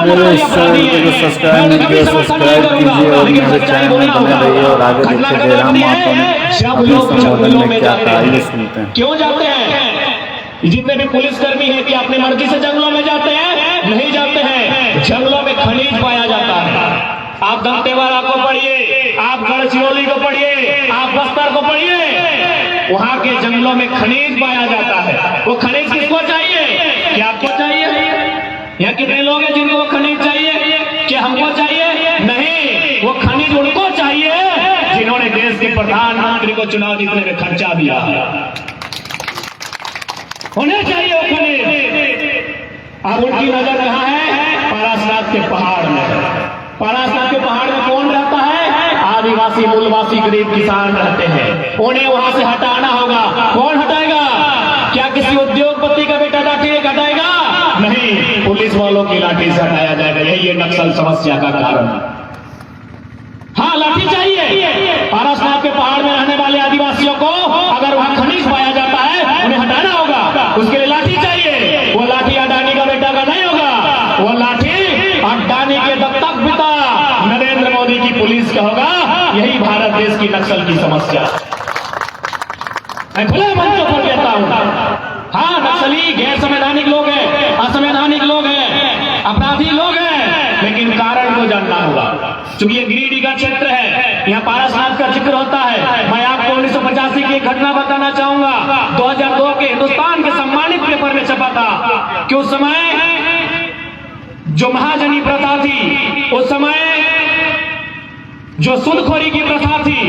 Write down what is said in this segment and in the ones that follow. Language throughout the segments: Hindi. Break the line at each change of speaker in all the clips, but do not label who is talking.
मेरे इस चैनल को सब्सक्राइब नहीं किया सब्सक्राइब कीजिए और मेरे चैनल में बने रहिए और आगे देखते जयराम महतो ने अपने संबोधन में क्या कहा ये सुनते हैं।
क्यों जाते हैं? जितने भी पुलिसकर्मी हैं कि अपने मर्जी से जंगलों में जाते हैं? नहीं जाते हैं। जंगलों में खनिज पाया जाता है। आप दंतेवाड़ा को पढ़िए, आप गढ़चिरौली को पढ़िए, आप बस्तर को पढ़िए, वहां के जंगलों में खनिज पाया जाता है। वो खनिज किसको चाहिए? क्या आपको चाहिए? यहाँ कितने लोग हैं जिनको वो खनिज चाहिए? क्या हमको चाहिए? नहीं, वो खनिज उनको चाहिए जिन्होंने देश के प्रधानमंत्री को चुनाव जीतने में खर्चा दिया है। उन्हें चाहिए वो खनिज। अब उनकी नजर कहाँ है? पारासात के पहाड़ में। पारासात के पहाड़ में कौन रहता है? आदिवासी, मूलवासी, गरीब किसान रहते हैं। उन्हें वहां से हटाना होगा। कौन हटाएगा? क्या किसी उद्योगपति का बेटा लाठी हटाएगा? नहीं, पुलिस वालों की लाठी से हटाया जाएगा। यही है नक्सल समस्या का कारण। हाँ, लाठी चाहिए। पारासात के पहाड़ में रहने वाले आदिवासियों को अगर वहां खनिज पाया जाता है, उन्हें हटाना होगा। उसके लिए लाठी चाहिए। वो लाठी अडानी का बेटा का नहीं होगा। वो लाठी अडानी के दत्तक पिता नरेंद्र मोदी की पुलिस का होगा। यही भारत देश की नक्सल की समस्या। मैं खुले मंचों पर कहता हूं, हाँ, नक्सली गैर संवैधानिक लोग हैं, असंवैधानिक लोग हैं, अपराधी लोग हैं, लेकिन कारण को जानना होगा। क्योंकि ये गिरिडीह का क्षेत्र है, यहाँ पारासात का जिक्र होता है। मैं आपको 1985 की एक घटना बताना चाहूंगा। 2002 के हिंदुस्तान के सम्मानित पेपर में छपा था कि उस समय जो महाजनी प्रथा थी, उस समय जो सूदखोरी की प्रथा थी,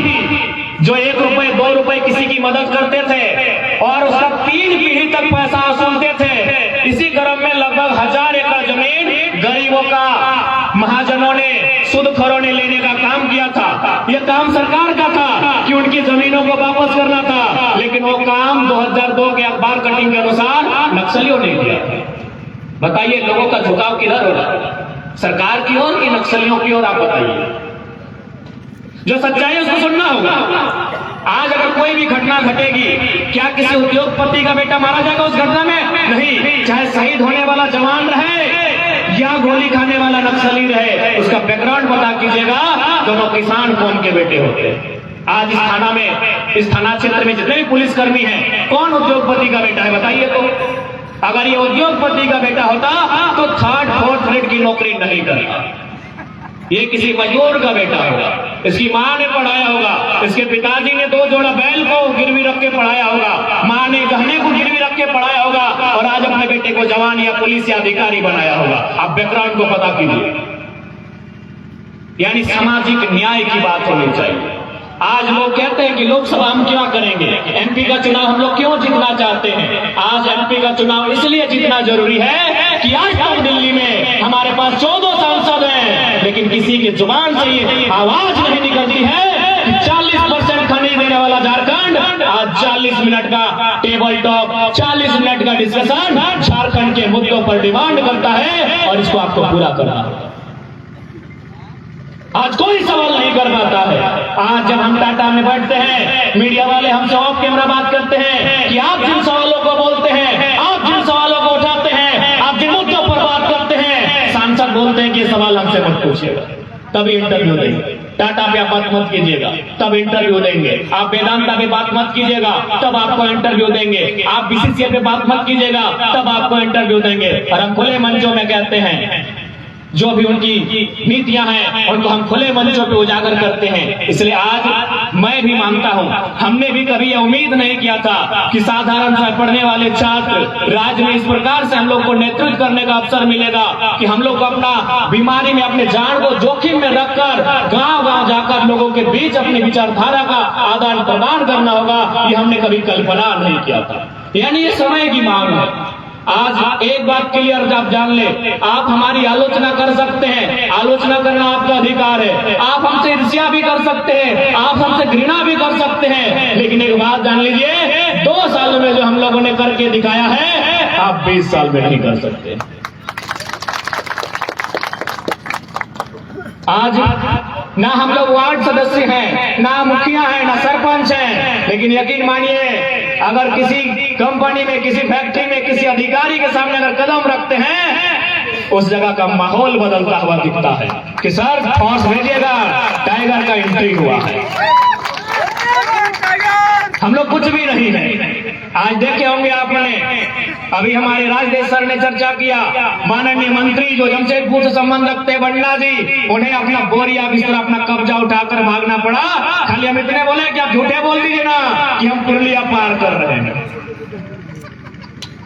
जो 1 रुपए 2 रुपए किसी की मदद करते थे और उसका 3 पीढ़ी तक पैसा वसूलते थे। इसी क्रम में लगभग 1000 एकड़ जमीन गरीबों का महाजनों ने, सूदखोरों ने लेने का काम किया था। यह काम सरकार का था कि उनकी जमीनों को वापस करना था, लेकिन वो काम 2002 के अखबार कटिंग के अनुसार नक्सलियों ने किया। बताइए, लोगों का झुकाव किधर हो रहा है? सरकार की ओर कि नक्सलियों की ओर? आप बताइए। जो सच्चाई है उसको सुनना होगा। आज अगर कोई भी घटना घटेगी, क्या किसी उद्योगपति का बेटा मारा जाएगा उस घटना में? नहीं। चाहे शहीद होने वाला जवान रहे या गोली खाने वाला नक्सली रहे, उसका बैकग्राउंड पता कीजिएगा। दोनों किसान कौम के बेटे होते हैं। आज इस थाना में, इस थाना क्षेत्र में जितने भी पुलिसकर्मी हैं, कौन उद्योगपति का बेटा है? बताइए तो। अगर ये उद्योगपति का बेटा होता तो 3rd 4th ग्रेड की नौकरी नहीं करता। ये किसी मजदूर का बेटा होगा, इसकी माँ ने पढ़ाया होगा, इसके पिताजी ने 2 जोड़ा बैल को गिरवी रख के पढ़ाया होगा, माँ ने गहने को गिरवी रख के पढ़ाया होगा और आज अपने बेटे को जवान या पुलिस या अधिकारी बनाया होगा। आप बैकग्राउंड को पता कीजिए। यानी सामाजिक न्याय की बात होनी चाहिए। आज लोग कहते हैं कि लोकसभा हम क्यों करेंगे, एमपी का चुनाव हम लोग क्यों जीतना चाहते हैं? आज एमपी का चुनाव इसलिए जीतना जरूरी है कि आज तक दिल्ली में हमारे पास 14 सांसद हैं, लेकिन किसी की जुबान से ये आवाज नहीं निकलती है कि 40% खनिज देने वाला झारखंड आज 40 मिनट का टेबल टॉक, 40 मिनट का डिस्कशन झारखंड के मुद्दों पर डिमांड करता है और इसको आपको पूरा करना होगा। आज कोई सवाल नहीं कर पाता है। आज जब हम टाटा में बैठते हैं, मीडिया वाले हमसे ऑफ कैमरा बात करते हैं कि आप जिन सवालों को बोलते हैं, आप जिन सवालों को उठाते हैं, आप जिन मुद्दों पर बात करते हैं, सांसद बोलते हैं कि सवाल हमसे मत पूछिएगा, तभी इंटरव्यू देंगे। टाटा पे आप बात मत कीजिएगा, तब इंटरव्यू देंगे। आप वेदांता पे बात मत कीजिएगा, तब आपको इंटरव्यू देंगे। आप बीसीसीआई पे बात मत कीजिएगा, तब आपको इंटरव्यू देंगे। और हम खुले मंचों में कहते हैं, जो भी उनकी नीतियां हैं उनको हम खुले मंचों पे उजागर करते हैं। इसलिए आज मैं भी मानता हूं, हमने भी कभी यह उम्मीद नहीं किया था कि साधारण सा पढ़ने वाले छात्र राज्य में इस प्रकार से हम लोग को नेतृत्व करने का अवसर मिलेगा कि हम लोग को अपना बीमारी में अपने जान को जोखिम में रखकर गांव-गांव जाकर लोगों के बीच अपनी विचारधारा का आदान प्रदान करना होगा। ये हमने कभी कल्पना नहीं किया था। यानी ये समय की मांग है। आज एक बात क्लियर आप जान ले, आप हमारी आलोचना कर सकते हैं, आलोचना करना आपका अधिकार है। आप हमसे ईर्ष्या भी कर सकते हैं, आप हमसे घृणा भी कर सकते हैं, लेकिन एक बात जान लीजिए, 2 साल में जो हम लोगों ने करके दिखाया है, आप 20 साल में नहीं कर सकते। आज ना हम लोग वार्ड सदस्य हैं, ना मुखिया हैं, ना सरपंच हैं, लेकिन यकीन मानिए अगर किसी कंपनी में, किसी फैक्ट्री में, किसी अधिकारी के सामने अगर कदम रखते हैं उस जगह का माहौल बदलता हुआ दिखता है कि सर फोर्स भेजिएगा, टाइगर का एंट्री हुआ है। हम लोग कुछ भी नहीं है। आज देखे होंगे आपने, अभी हमारे राजदेव सर ने चर्चा किया, माननीय मंत्री जो जमशेदपुर से संबंध रखते हैं बंडा जी, उन्हें अपना बोरिया बिस्तर अपना कब्जा उठाकर भागना पड़ा। खाली हम इतने बोले कि आप झूठे बोल दीजिए ना कि हम पुरलिया पार कर रहे हैं।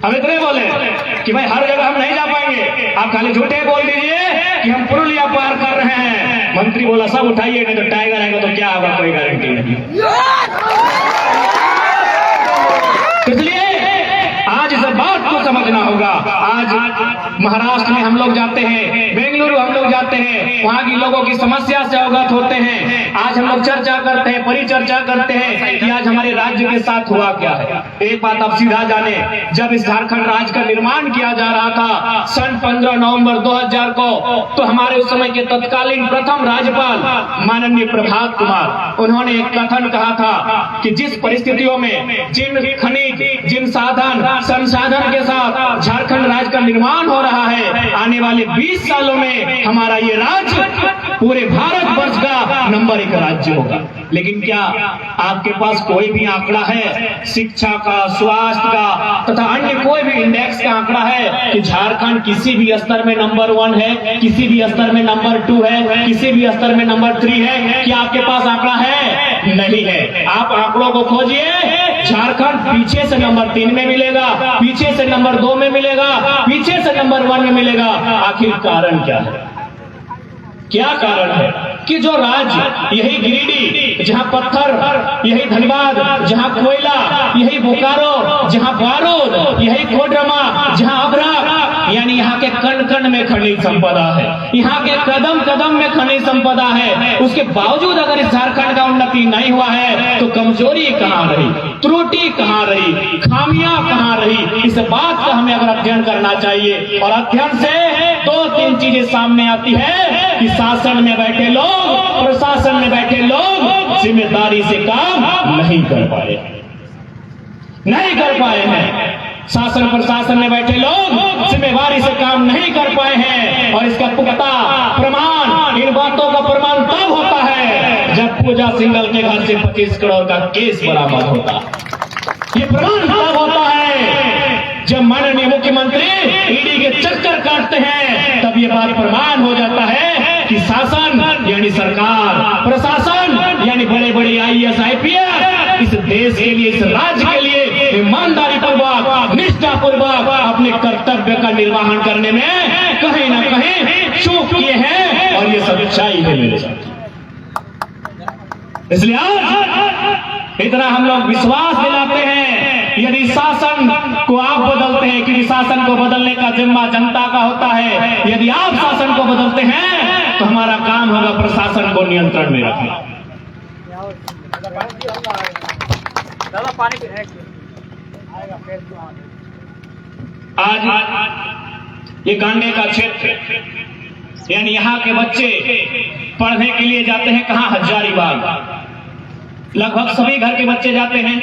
हम इतने बोले कि भाई हर जगह हम नहीं जा पाएंगे, आप खाली झूठे बोल दीजिए कि हम पुरलिया पार कर रहे हैं। मंत्री बोला सब उठाइए, नहीं तो टाइगर आएगा तो क्या होगा, कोई गारंटी नहीं। इसलिए आज इस बात को समझना होगा। आज महाराष्ट्र में हम लोग जाते हैं, बेंगलुरु हम लोग जाते हैं, वहां की लोगों की समस्या से अवगत होते हैं। आज हम लोग चर्चा करते हैं, परिचर्चा करते हैं कि आज हमारे राज्य के साथ हुआ क्या है। एक बात आप सीधा जाने, जब इस झारखंड राज्य का निर्माण किया जा रहा था सन 15 नवंबर 2000 को, तो हमारे उस समय के तत्कालीन प्रथम राज्यपाल माननीय प्रभात कुमार, उन्होंने एक कथन कहा था कि जिस परिस्थितियों में जिन खनिज, जिन साधन संसाधन के साथ झारखंड राज्य का निर्माण हो रहा है, आने वाले 20 सालों में हमारा ये राज्य पूरे भारत वर्ष का नंबर 1 राज्य होगा। लेकिन क्या आपके पास कोई भी आंकड़ा है शिक्षा का, स्वास्थ्य का तथा अन्य कोई भी इंडेक्स का आंकड़ा है कि झारखंड किसी भी स्तर में नंबर 1 है, किसी भी स्तर में नंबर 2 है, किसी भी स्तर में नंबर 3 है? क्या आपके पास आंकड़ा है? नहीं है। आप आंकड़ों को खोजिए, झारखंड पीछे से नंबर 3 में मिलेगा, पीछे से नंबर 2 में मिलेगा, पीछे से नंबर 1 में मिलेगा। आखिर कारण क्या है? क्या कारण है कि जो राज्य, यही गिरिडीह जहां पत्थर, यही धनबाद जहां कोयला, यही बोकारो जहां बारूद, यही कोडरमा जहां अबराक, यानी यहाँ के कण कण में खनिज संपदा है, यहाँ के कदम कदम में खनिज संपदा है, उसके बावजूद अगर इस झारखंड का उन्नति नहीं हुआ है तो कमजोरी कहाँ रही, त्रुटि कहाँ रही, खामियां कहाँ रही? इस बात का हमें अगर अध्ययन करना चाहिए। और अध्ययन से 2-3 चीजें सामने आती है कि शासन में बैठे लोग, प्रशासन में बैठे लोग जिम्मेदारी से काम नहीं कर पाए हैं। शासन प्रशासन में बैठे लोग जिम्मेदारी से काम नहीं कर पाए हैं। और इसका पुख्ता प्रमाण, इन बातों का प्रमाण तब होता है जब पूजा सिंघल के घर से 25 करोड़ का केस बरामद होता है। ये प्रमाण तब होता है जब माननीय मुख्यमंत्री ईडी के चक्कर काटते हैं, तब ये बात प्रमाण हो जाता है कि शासन यानी सरकार, प्रशासन यानी बड़े बड़े IAS IPS इस देश के लिए, इस राज्य के लिए ईमानदारी पूर्वक, निष्ठा पूर्वक अपने कर्तव्य का निर्वहन करने में कहीं न कहीं चूक किए हैं। और ये सच्चाई है मेरे साथ। इसलिए आज इतना हम लोग विश्वास दिलाते हैं, यदि शासन को आप बदलते हैं, क्योंकि शासन को बदलने का जिम्मा जनता का होता है, यदि आप शासन को बदलते हैं तो हमारा काम होगा प्रशासन को नियंत्रण में रखना। आज ये गांडे का क्षेत्र, यानी यहाँ के बच्चे पढ़ने के लिए जाते हैं कहाँ? हजारीबाग। लगभग सभी घर के बच्चे जाते हैं।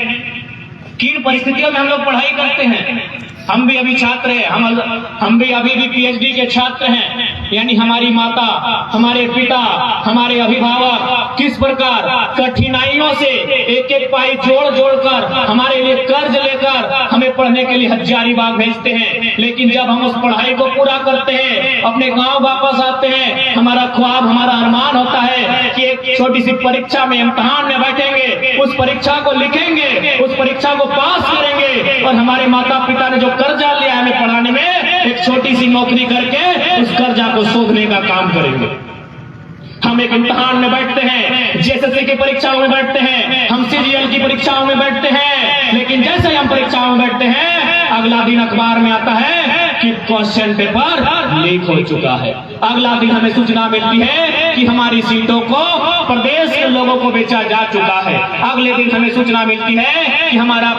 किन परिस्थितियों में हम लोग पढ़ाई करते हैं? हम भी अभी छात्र हैं, हम भी अभी भी PhD के छात्र हैं। यानी हमारी माता, हमारे पिता, हमारे अभिभावक किस प्रकार कठिनाइयों से एक एक पाई जोड़ जोड़कर हमारे लिए कर्ज लेकर हमें पढ़ने के लिए हजारीबाग भेजते हैं। लेकिन जब हम उस पढ़ाई को पूरा करते हैं, अपने गांव वापस आते हैं, हमारा ख्वाब, हमारा अरमान होता है कि एक छोटी सी परीक्षा में, इम्तिहान में बैठेंगे, उस परीक्षा को लिखेंगे, उस परीक्षा को पास करेंगे और हमारे माता पिता ने जो कर्जा लिया हमें पढ़ाने में, एक छोटी सी नौकरी करके उस कर्जा को शोधने का काम करेंगे। हम एक इम्तिहान में बैठते हैं, JSSC की परीक्षाओं में बैठते हैं, हम CGL की परीक्षाओं में बैठते हैं। लेकिन जैसे हम परीक्षाओं में बैठते हैं, अगला दिन अखबार में आता है कि क्वेश्चन पेपर लीक हो चुका है। अगला दिन हमें सूचना मिलती है कि हमारी सीटों को प्रदेश के लोगों को बेचा जा चुका है। अगले दिन हमें सूचना मिलती है कि हमारा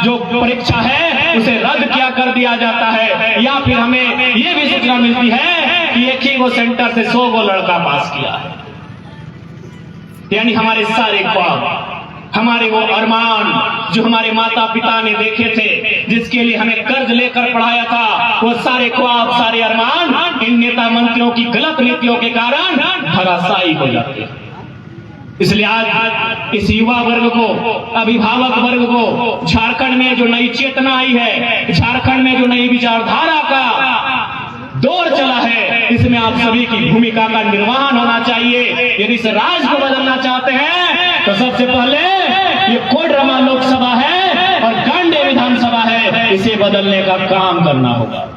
जो परीक्षा है उसे रद्द किया कर दिया जाता है। या फिर हमें ये भी सूचना मिलती है कि एक ही वो सेंटर से 100 लड़का पास किया है। यानी हमारे सारे ख्वाब, हमारे वो अरमान जो हमारे माता पिता ने देखे थे, जिसके लिए हमें कर्ज लेकर पढ़ाया था, वो सारे ख्वाब, सारे अरमान इन नेता मंत्रियों की गलत नीतियों के कारण धराशायी हो जाते हैं। इसलिए आज इस युवा वर्ग को, अभिभावक वर्ग को, झारखंड में जो नई चेतना आई है, झारखंड में जो नई विचारधारा का दौर चला है, इसमें आप सभी की भूमिका का निर्वहन होना चाहिए। यदि इस राज्य को बदलना चाहते हैं तो सबसे पहले ये कोडरमा लोकसभा है और गांडे विधानसभा है, इसे बदलने का काम करना होगा,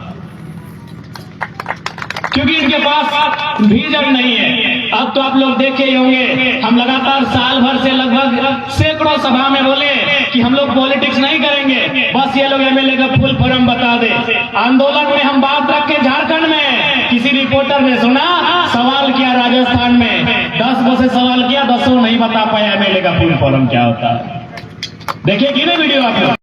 क्योंकि इनके पास विजन नहीं है। अब तो आप लोग देखे ही होंगे, हम लगातार साल भर से लगभग सैकड़ों सभा में बोले कि हम लोग पॉलिटिक्स नहीं करेंगे, बस ये लोग एमएलए का फुल फॉर्म बता दे। आंदोलन में हम बात रखे झारखंड में, किसी रिपोर्टर ने सुना, सवाल किया राजस्थान में, 10 बसे सवाल किया, 10 नहीं बता पाया एमएलए का फुल फॉर्म क्या होता है। देखिए कि नहीं वीडियो आप लोग।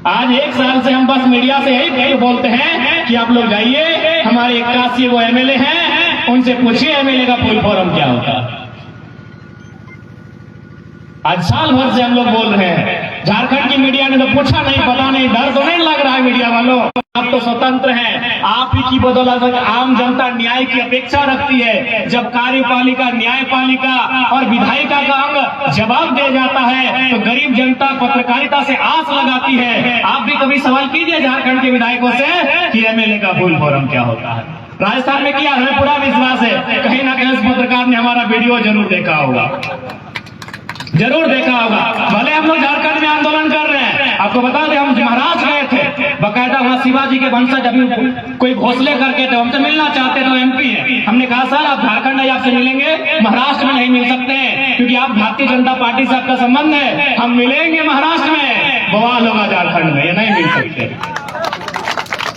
आज 1 साल से हम बस मीडिया से यही बोलते हैं कि आप लोग जाइए, हमारे 81 वो एमएलए हैं, उनसे पूछिए एमएलए का फुल फॉर्म क्या होता है। आज साल भर से हम लोग बोल रहे हैं, झारखंड की मीडिया ने तो पूछा नहीं, पता नहीं, डर तो नहीं लग रहा है मीडिया वालों? आप तो स्वतंत्र हैं, आप ही की बदौलत आम जनता न्याय की अपेक्षा रखती है। जब कार्यपालिका, न्यायपालिका और विधायिका का अंग जवाब दे जाता है तो गरीब जनता पत्रकारिता से आस लगाती है। आप भी कभी सवाल कीजिए झारखंड के विधायकों से कि एमएलए का फुल फॉर्म क्या होता है। राजस्थान में किया, हमें पूरा विश्वास है, कहीं ना कहीं पत्रकार ने हमारा वीडियो जरूर देखा होगा, जरूर देखा होगा। भले हम लोग झारखंड में आंदोलन कर रहे हैं, आपको बता दें, हम महाराष्ट्र गए थे, बकायदा वहां शिवाजी के वंशज अभी कोई घोषले करके थे, हमसे मिलना चाहते थे, एमपी है। हमने कहा सर आप झारखंड है, आपसे मिलेंगे, महाराष्ट्र में नहीं मिल सकते हैं क्योंकि आप भारतीय जनता पार्टी से आपका संबंध है, हम मिलेंगे महाराष्ट्र में। बवाल होगा झारखंड में, ये नहीं मिल सकते।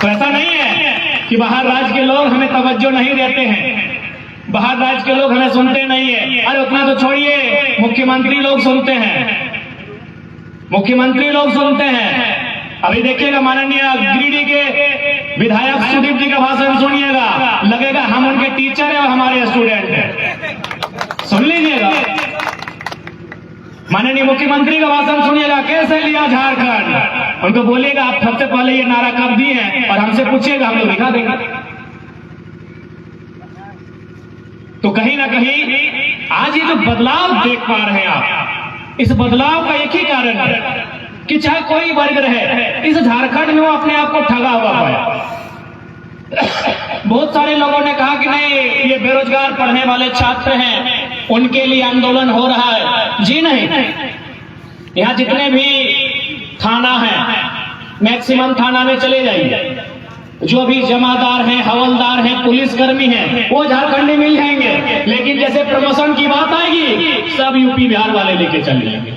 तो ऐसा नहीं है कि बाहर राज्य के लोग हमें तवज्जो नहीं देते हैं, बाहर राज्य के लोग हमें सुनते नहीं है। अरे उतना तो छोड़िए, मुख्यमंत्री लोग सुनते हैं, मुख्यमंत्री लोग सुनते हैं। अभी देखिएगा माननीय गिरिडीह के विधायक सुदीप जी का भाषण सुनिएगा, लगेगा हम उनके टीचर है और हमारे स्टूडेंट है। सुन लीजिएगा, माननीय मुख्यमंत्री का भाषण सुनिएगा, कैसे लिया झारखंड। उनको बोलिएगा आप सबसे पहले ये नारा कब दिए हैं और हमसे पूछिएगा, हम लोग दिखा देंगे। तो कहीं ना कहीं आज ये जो बदलाव देख पा रहे हैं आप, इस बदलाव का एक ही कारण है कि चाहे कोई वर्ग रहे, इस झारखंड में वो अपने आप को ठगा हुआ पाया। बहुत सारे लोगों ने कहा कि नहीं ये बेरोजगार पढ़ने वाले छात्र हैं, उनके लिए आंदोलन हो रहा है। जी नहीं, यहाँ जितने भी थाना है, मैक्सिमम थाना में चले जाइए, जो भी जमादार हैं, हवलदार हैं, पुलिसकर्मी हैं, वो झारखंडी मिल जाएंगे, लेकिन जैसे प्रमोशन की बात आएगी सब यूपी बिहार वाले लेके चले जाएंगे।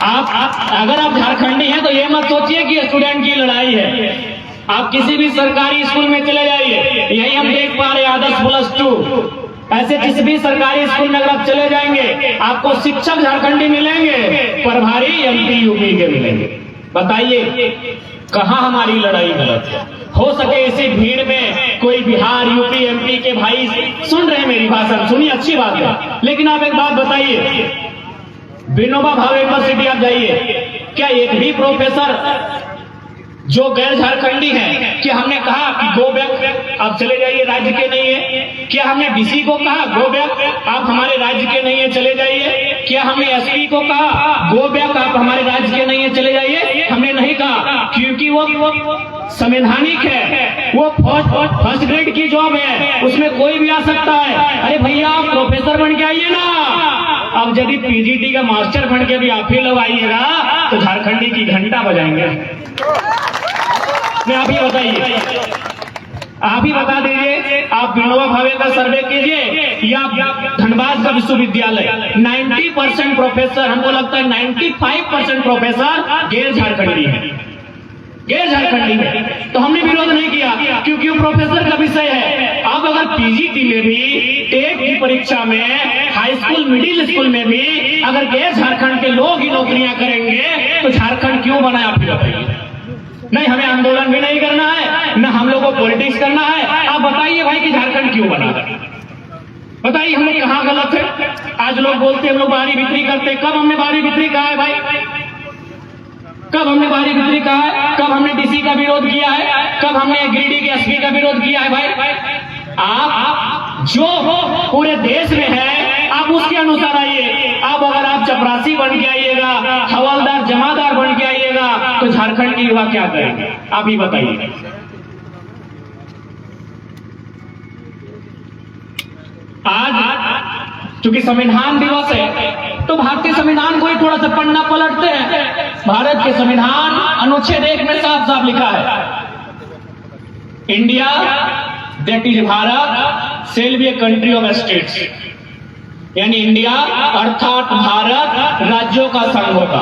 आप अगर आप झारखंडी हैं तो ये मत सोचिए कि स्टूडेंट की लड़ाई है। आप किसी भी सरकारी स्कूल में चले जाइए, यही हम देख पा रहे हैं, आदर्श +2, ऐसे किसी भी सरकारी स्कूल में अगर आप चले जाएंगे आपको शिक्षक झारखंडी मिलेंगे, प्रभारी एमपी यूपी के मिलेंगे। बताइए कहां हमारी लड़ाई गलत है? हो सके इसी भीड़ में कोई बिहार, यूपी, एमपी के भाई सुन रहे हैं मेरी भाषण, सुनिए, अच्छी बात है, लेकिन आप एक बात बताइए, विनोबा भावे यूनिवर्सिटी आप जाइए, क्या एक भी प्रोफेसर जो गैर झारखंडी हैं, क्या हमने कहा कि गो बैक, आप चले जाइए, राज्य के नहीं है? क्या हमने डीसी को कहा गो बैक, आप हमारे राज्य के नहीं है, चले जाइए? क्या हमने एसपी को कहा गो बैक, आप हमारे राज्य के नहीं है, चले जाइए? हमने नहीं कहा, क्योंकि वो संवैधानिक है, वो फर्स्ट ग्रेड की जॉब है, उसमें कोई भी आ सकता है। अरे भैया आप प्रोफेसर बन के आइए ना, अब यदि पीजीटी का मास्टर बन के भी आप ही लोग आइएगा तो झारखंडी की घंटा बजाएंगे। आप ही बताइए, आप ही बता दीजिए, आप विनोबा भावे का सर्वे कीजिए या धनबाद का विश्वविद्यालय, 90% प्रोफेसर, हमको लगता है 95% प्रोफेसर गैर झारखंडी है, गैर झारखंडी है। तो हमने विरोध नहीं किया क्योंकि वो प्रोफेसर का विषय है। अब अगर पीजीटी में भी, टेट की परीक्षा में, हाई स्कूल, मिडिल स्कूल में भी अगर गैर झारखंड के लोग ही नौकरियां करेंगे तो झारखंड क्यों बना? आप बताइए। नहीं, हमें आंदोलन भी नहीं करना है, न हम लोगों को पॉलिटिक्स करना है। आप बताइए भाई कि झारखंड क्यों बना? बताइए हम लोग कहाँ गलत है? आज लोग बोलते हैं हम लोग बाहरी बिक्री करते हैं। कब हमने बाहरी बिक्री कहा है भाई? कब हमने बाहरी बिक्री कहा है? कब हमने डीसी का विरोध किया है? कब हमने गिरिडीह के एसपी का विरोध किया है भाई? आप जो पूरे देश में है आप उसके अनुसार आइए। अब अगर आप चपरासी बन के आइएगा, हवलदार जमादार बन के आइएगा तो झारखंड के युवा क्या करेंगे? आप ही बताइए। आज चूंकि संविधान दिवस है तो भारतीय संविधान को ही थोड़ा सा पन्ना पलटते हैं। भारत के संविधान अनुच्छेद 1 में साफ साफ लिखा है, India that is Bharat shall be a country of states, यानी इंडिया अर्थात भारत राज्यों का संघ होगा।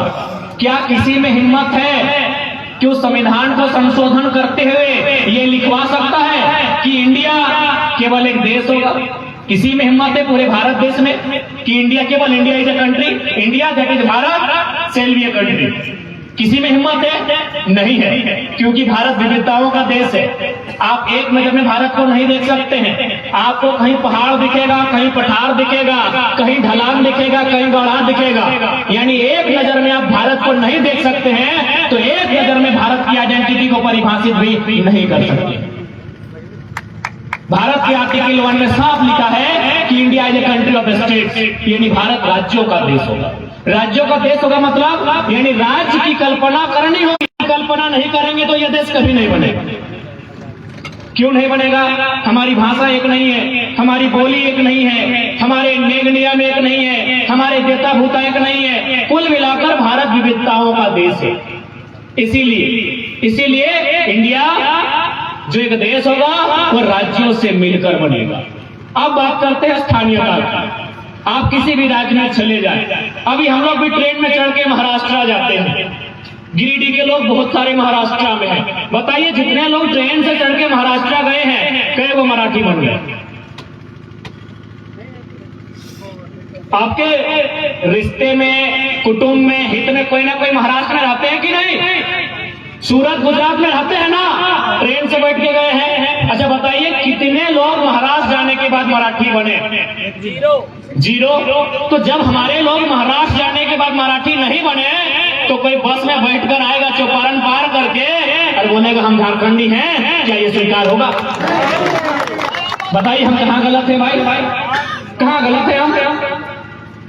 क्या किसी में हिम्मत है कि उस संविधान को संशोधन करते हुए ये लिखवा सकता है कि इंडिया केवल एक देश होगा? किसी में हिम्मत है पूरे भारत देश में कि इंडिया केवल India is a country, India that is Bharat shall be a country? किसी में हिम्मत है? नहीं है, क्योंकि भारत विविधताओं का देश है। आप एक नजर में भारत को नहीं देख सकते हैं। आपको कहीं पहाड़ दिखेगा, कहीं पठार दिखेगा, कहीं ढलान दिखेगा, कहीं गढ़ा दिखेगा, यानी एक नजर में आप भारत को नहीं देख सकते हैं तो एक नजर में भारत की आइडेंटिटी को परिभाषित भी नहीं कर सकते। भारत के आर्टिकल 1 में साफ लिखा है कि India is a country of states, यानी भारत राज्यों का देश होगा। राज्यों का देश होगा मतलब यानी राज्य की कल्पना करनी होगी। कल्पना नहीं करेंगे तो यह देश कभी नहीं बनेगा। क्यों नहीं बनेगा? हमारी भाषा एक नहीं है, हमारी बोली एक नहीं है, हमारे नेग नियम एक नहीं है, हमारे देता भूता एक नहीं है। कुल मिलाकर भारत विविधताओं का देश है। इसीलिए इंडिया जो एक देश होगा वो राज्यों से मिलकर बनेगा। अब बात करते हैं स्थानीयता की। आप किसी भी राज्य में चले जाएं, अभी हम लोग भी ट्रेन में चढ़ के महाराष्ट्र जाते हैं। गिरिडीह के लोग बहुत सारे महाराष्ट्र में हैं। बताइए जितने लोग ट्रेन से चढ़ के महाराष्ट्र गए हैं कई वो मराठी बन गए? आपके रिश्ते में, कुटुंब में, हित में कोई ना कोई महाराष्ट्र में रहते हैं कि नहीं? सूरत गुजरात में रहते हैं ना, ट्रेन से बैठ के गए हैं। अच्छा बताइए कितने लोग महाराष्ट्र जाने के बाद मराठी बने? जीरो। तो जब हमारे लोग महाराष्ट्र जाने के बाद मराठी नहीं बने तो कोई बस में बैठकर आएगा चौपारण पार करके और बोलेगा हम झारखंडी हैं, क्या ये स्वीकार होगा? बताइए हम कहाँ गलत है भाई? कहाँ गलत है हम?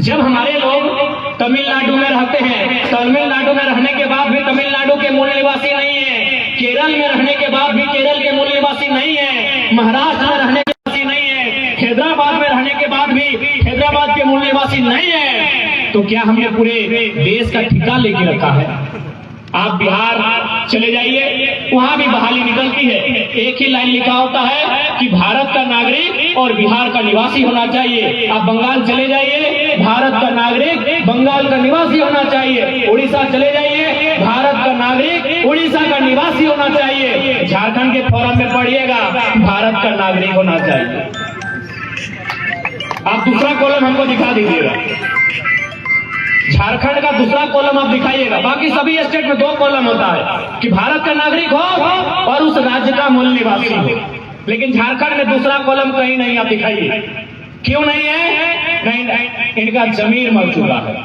जब हमारे लोग तमिलनाडु में रहते हैं, तमिलनाडु में रहने के बाद भी तमिलनाडु के मूल निवासी नहीं है, केरल में रहने के बाद भी केरल के मूल निवासी नहीं है, महाराष्ट्र में रहने के निवासी नहीं है, हैदराबाद में रहने के बाद भी हैदराबाद के मूल निवासी नहीं है, तो क्या हमने पूरे देश का ठिका लेके रखा है? आप बिहार चले जाइए, वहां भी बहाली निकलती है। एक ही लाइन लिखा होता है कि भारत का नागरिक और बिहार का निवासी होना चाहिए। आप बंगाल चले जाइए, भारत का नागरिक बंगाल का निवासी होना चाहिए। उड़ीसा चले जाइए, भारत का नागरिक उड़ीसा का निवासी होना चाहिए। झारखंड के फोरम में पढ़िएगा, भारत का नागरिक होना चाहिए। आप दूसरा कॉलम हमको दिखा दीजिएगा, झारखंड का दूसरा कॉलम आप दिखाइएगा। बाकी सभी स्टेट में 2 कॉलम होता है कि भारत का नागरिक हो और उस राज्य का मूल निवासी हो, लेकिन झारखंड में दूसरा कॉलम कहीं नहीं। आप दिखाइए क्यों नहीं है? नहीं, इनका जमीन मर चुका है।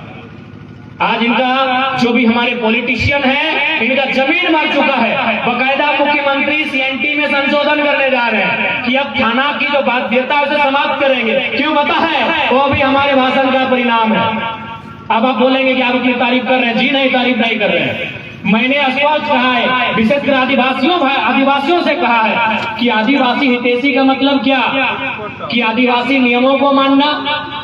आज इनका जो भी हमारे पॉलिटिशियन है इनका जमीन मर चुका है। बकायदा मुख्यमंत्री सीएनटी में संशोधन करने जा रहे हैं कि अब थाना की जो बाध्यता है उसे समाप्त करेंगे। क्यों पता है? वो भी हमारे भाषण का परिणाम है। अब आप बोलेंगे कि आप अपनी तारीफ कर रहे हैं। जी नहीं, तारीफ नहीं कर रहे हैं। मैंने स्पष्ट कहा है, विशेषकर आदिवासियों से कहा है कि आदिवासी हितैषी का मतलब क्या? कि आदिवासी नियमों को मानना।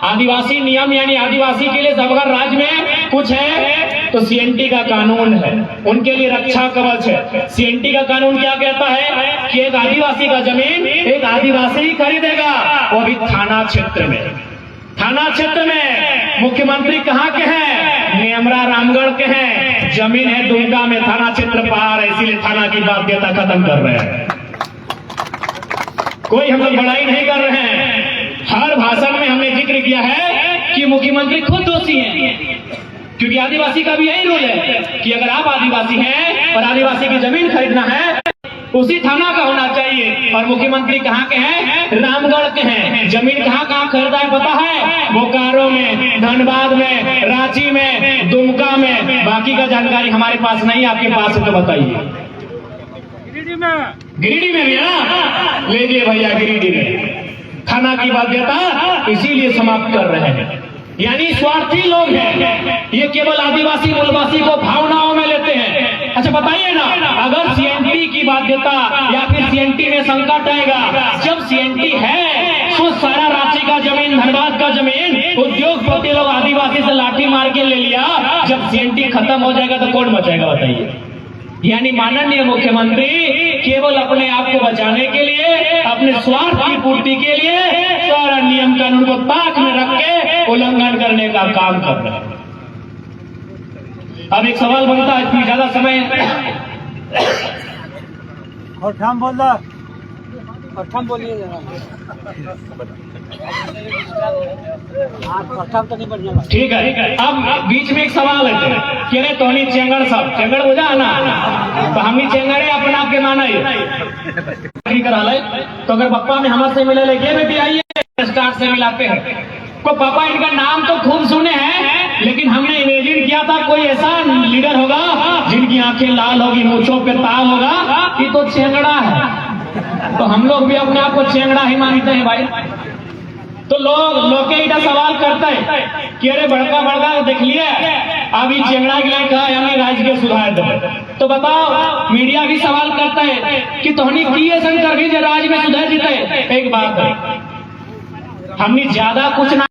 आदिवासी नियम यानी आदिवासी के लिए अगर राज्य में कुछ है तो सीएनटी का कानून है, उनके लिए रक्षा कवच है। सीएनटी का कानून क्या कहता है कि एक आदिवासी का जमीन एक आदिवासी ही खरीदेगा, वो भी थाना क्षेत्र में। थाना क्षेत्र में मुख्यमंत्री कहाँ के हैं? नेमरा रामगढ़ के हैं। जमीन है दुमका में, थाना क्षेत्र पार है, इसीलिए थाना की बाध्यता खत्म कर रहे हैं। कोई हम लोग बड़ाई नहीं कर रहे हैं। हर भाषण में हमने जिक्र किया है कि मुख्यमंत्री खुद दोषी हैं, क्योंकि आदिवासी का भी यही रूल है कि अगर आप आदिवासी हैं और आदिवासी की जमीन खरीदना है उसी थाना का होना चाहिए। और मुख्यमंत्री कहाँ के हैं? रामगढ़ के हैं। जमीन कहाँ कहाँ खरीदा है पता है? बोकारो में, धनबाद में, रांची में, दुमका में। बाकी का जानकारी हमारे पास नहीं, आपके पास है तो बताइए। गिरिडीह में भी है ना? लीजिए भैया, गिरिडीह में थाना की बाध्यता इसीलिए समाप्त कर रहे हैं। यानी स्वार्थी लोग हैं, ये केवल आदिवासी मूलवासी को भावनाओं में लेते हैं। अच्छा बताइए ना, अगर सीएनटी की बाध्यता या फिर सीएनटी में संकट आएगा, जब सीएनटी है तो सारा रांची का जमीन, धनबाद का जमीन उद्योगपति लोग आदिवासी से लाठी मार के ले लिया, जब सीएनटी खत्म हो जाएगा तो कौन बचेगा बताइए? यानी माननीय मुख्यमंत्री केवल अपने आप को बचाने के लिए, अपने स्वार्थ की पूर्ति के लिए सारा नियम कानून को ताक में रख के उल्लंघन करने का काम कर रहे हैं। अब एक सवाल बनता है, इतनी ज्यादा समय
और ठाम बोल रहा और ठाम बोलिए जरा। ठाम तो नहीं बढ़िया बात।
ठीक है। अब बीच में एक सवाल है कि अरे तोहनी चेंगड़ सब चेंगड़ हो जा ना, तो हमनी चेंगड़े अपना के माना करा ले। तो अगर पप्पा में हमारे मिले लेके बेटी आइए स्टार्ट से मिलाते हैं को पापा, इनका नाम तो खूब सुने हैं, लेकिन हमने इमेजिन किया था कोई ऐसा लीडर होगा जिनकी आंखें लाल होगी, मूंछों पे ताव होगा, कि तो चेंगड़ा है। तो हम लोग भी अपने आप को चेंगड़ा ही मानते हैं भाई। तो लोग इधर सवाल करते हैं कि अरे बड़का बड़का देख लिया अभी चेंगड़ा के लिए कहा हमें राज्य के सुधार दो। तो बताओ, मीडिया भी सवाल करता है कि तोहनी की ऐसा कर राज्य में सुधार जीते। एक बात है, हमने ज्यादा कुछ ना